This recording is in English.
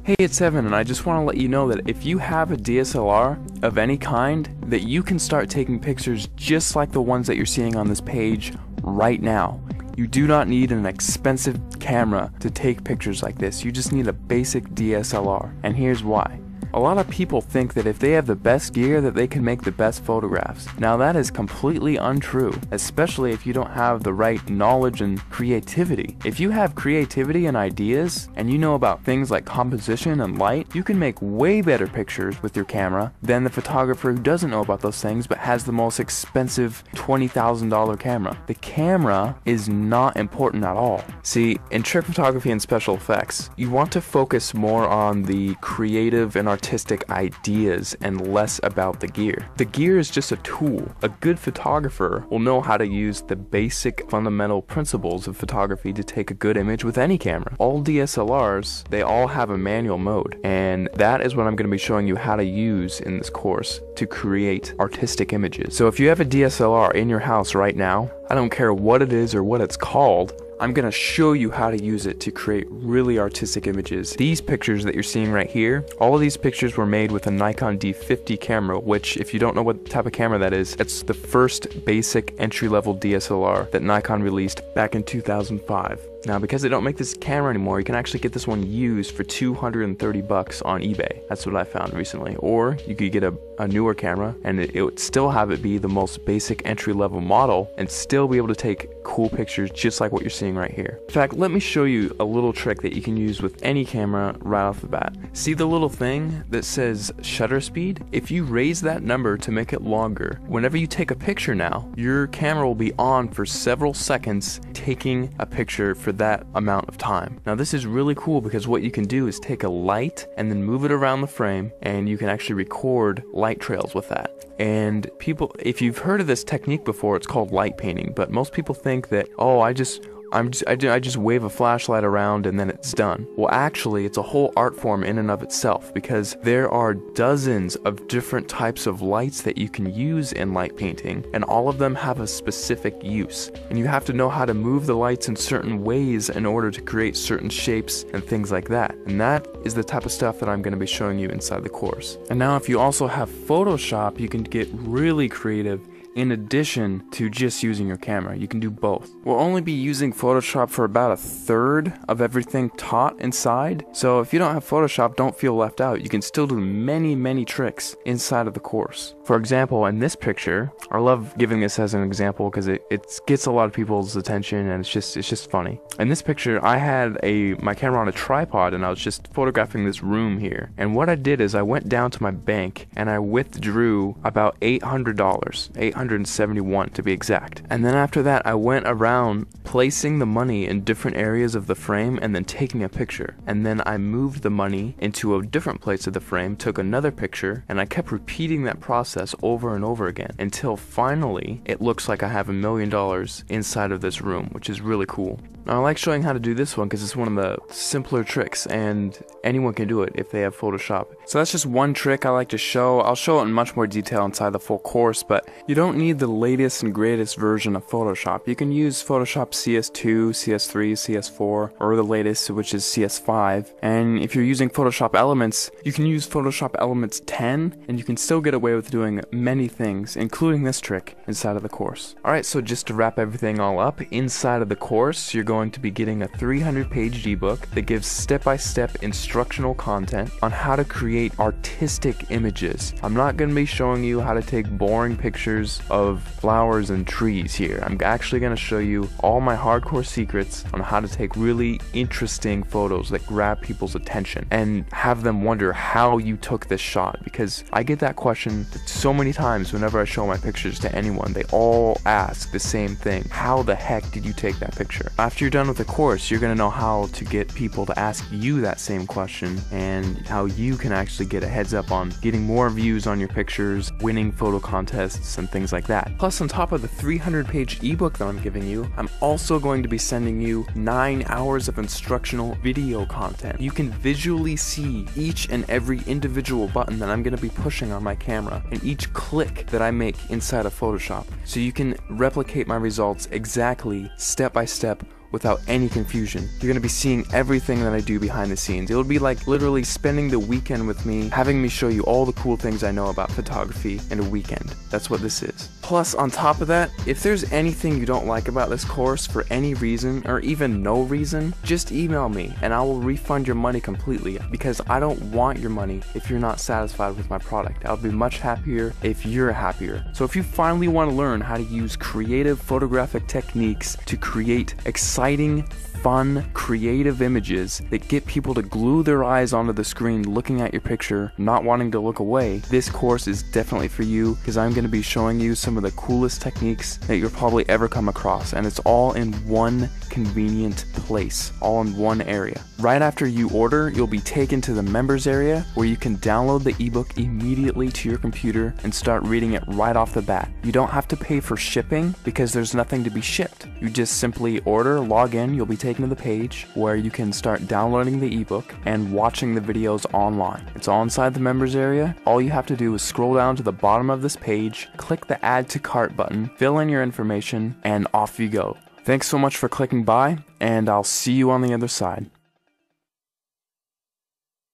Hey, it's Evan, and I just want to let you know that if you have a DSLR of any kind, that you can start taking pictures just like the ones that you're seeing on this page right now. You do not need an expensive camera to take pictures like this. You just need a basic DSLR, and here's why. A lot of people think that if they have the best gear that they can make the best photographs. Now that is completely untrue, especially if you don't have the right knowledge and creativity. If you have creativity and ideas, and you know about things like composition and light, you can make way better pictures with your camera than the photographer who doesn't know about those things but has the most expensive $20,000 camera. The camera is not important at all. See, in trick photography and special effects, you want to focus more on the creative and artistic ideas and less about the gear. The gear is just a tool. A good photographer will know how to use the basic fundamental principles of photography to take a good image with any camera. All DSLRs, they all have a manual mode, and that is what I'm going to be showing you how to use in this course to create artistic images. So if you have a DSLR in your house right now, I don't care what it is or what it's called, I'm going to show you how to use it to create really artistic images. These pictures that you're seeing right here, all of these pictures were made with a Nikon D50 camera, which if you don't know what type of camera that is, it's the first basic entry-level DSLR that Nikon released back in 2005. Now, because they don't make this camera anymore, you can actually get this one used for $230 on eBay. That's what I found recently. Or you could get a newer camera and it would still have it be the most basic entry-level model and still be able to take cool pictures just like what you're seeing right here. In fact, let me show you a little trick that you can use with any camera right off the bat. See the little thing that says shutter speed? If you raise that number to make it longer, whenever you take a picture now, your camera will be on for several seconds taking a picture for that amount of time. Now this is really cool because what you can do is take a light and then move it around the frame, and you can actually record light trails with that. And people, if you've heard of this technique before, it's called light painting, but most people think that, oh, I just wave a flashlight around and then it's done. Well, actually, it's a whole art form in and of itself, because there are dozens of different types of lights that you can use in light painting, and all of them have a specific use. And you have to know how to move the lights in certain ways in order to create certain shapes and things like that. And that is the type of stuff that I'm going to be showing you inside the course. And now if you also have Photoshop, you can get really creative. In addition to just using your camera, you can do both. We'll only be using Photoshop for about a third of everything taught inside, so if you don't have Photoshop, don't feel left out. You can still do many tricks inside of the course. For example, in this picture, I love giving this as an example because it gets a lot of people's attention and it's just funny. In this picture, I had my camera on a tripod and I was just photographing this room here. And what I did is I went down to my bank and I withdrew about $800, $871 to be exact. And then after that, I went around placing the money in different areas of the frame and then taking a picture. And then I moved the money into a different place of the frame, took another picture, and I kept repeating that process over and over again until finally it looks like I have $1 million inside of this room, which is really cool. Now, I like showing how to do this one because it's one of the simpler tricks and anyone can do it if they have Photoshop. So that's just one trick I like to show. I'll show it in much more detail inside the full course, but you don't need the latest and greatest version of Photoshop. You can use Photoshop CS2, CS3, CS4, or the latest, which is CS5. And if you're using Photoshop Elements, you can use Photoshop Elements 10, and you can still get away with doing many things, including this trick, inside of the course. Alright, so just to wrap everything all up, inside of the course, you're going to be getting a 300-page ebook that gives step-by-step instructional content on how to create artistic images. I'm not going to be showing you how to take boring pictures of flowers and trees here. I'm actually going to show you all my hardcore secrets on how to take really interesting photos that grab people's attention and have them wonder how you took this shot, because I get that question so many times whenever I show my pictures to anyone. They all ask the same thing: how the heck did you take that picture? After you're done with the course, you're going to know how to get people to ask you that same question and how you can actually get a heads up on getting more views on your pictures, winning photo contests, and things like that. Plus, on top of the 300-page ebook that I'm giving you, I'm also going to be sending you 9 hours of instructional video content. You can visually see each and every individual button that I'm going to be pushing on my camera and each click that I make inside of Photoshop, so you can replicate my results exactly, step by step, without any confusion. You're gonna be seeing everything that I do behind the scenes. It'll be like literally spending the weekend with me, having me show you all the cool things I know about photography in a weekend. That's what this is. Plus, on top of that, if there's anything you don't like about this course for any reason, or even no reason, just email me and I will refund your money completely, because I don't want your money if you're not satisfied with my product. I'll be much happier if you're happier. So if you finally want to learn how to use creative photographic techniques to create exciting, fun, creative images that get people to glue their eyes onto the screen looking at your picture, not wanting to look away, this course is definitely for you, because I'm going to be showing you some of the coolest techniques that you'll probably ever come across, and it's all in one convenient place, all in one area. Right after you order, you'll be taken to the members area where you can download the ebook immediately to your computer and start reading it right off the bat. You don't have to pay for shipping because there's nothing to be shipped. You just simply order, log in, you'll be taken to the page where you can start downloading the ebook and watching the videos online. It's all inside the members area. All you have to do is scroll down to the bottom of this page, click the add to cart button, fill in your information, and off you go. Thanks so much for clicking by, and I'll see you on the other side.